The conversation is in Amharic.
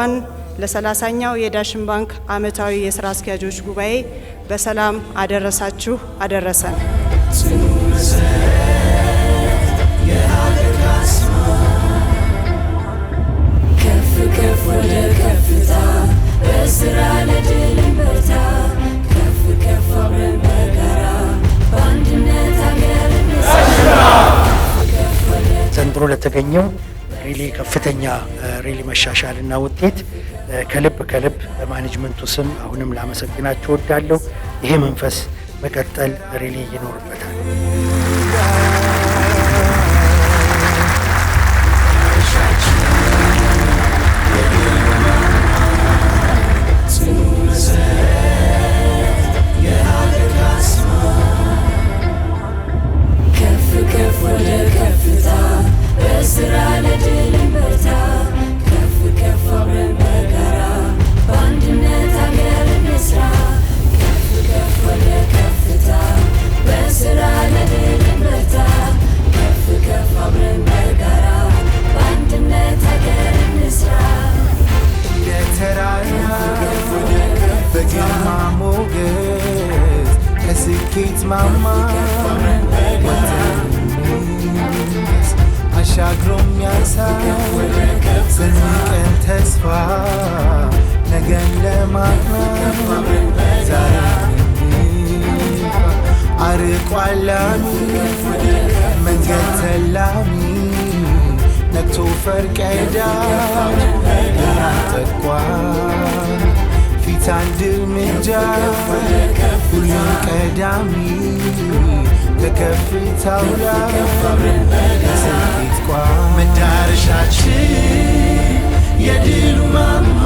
እንኳን ለ30ኛው የዳሽን ባንክ ዓመታዊ የሥራ አስኪያጆች ጉባኤ በሰላም አደረሳችሁ አደረሰን። ከፍ ከፍ ወደ ከፍታ በስራ ለድል እንበርታ። ከፍ ከፍ አብረን በጋራ በአንድነት ሀገር እንስራ። ዘንድሮ ለተገኘው ሪሊ ከፍተኛ ሪሊ መሻሻልና ውጤት ከልብ በማኔጅመንቱ ስም አሁንም ላመሰግናችሁ እወዳለሁ። ይሄ መንፈስ መቀጠል ሪሊ ይኖርበታል። Kids mama አሻግሮም ያሳይ ስንቀን ተስፋ ነገን ለማቅናት ዛሬ አርቆ አላሚ መንገድ ተላሚ ነግቶ ፈርቀዳ ጠቋሚ ፊት አንድ እርምጃ ሁሉም ቀዳሚ ለከፍታው ላይ ስኬት ቋሚ መዳረሻችን የድሉ ማማ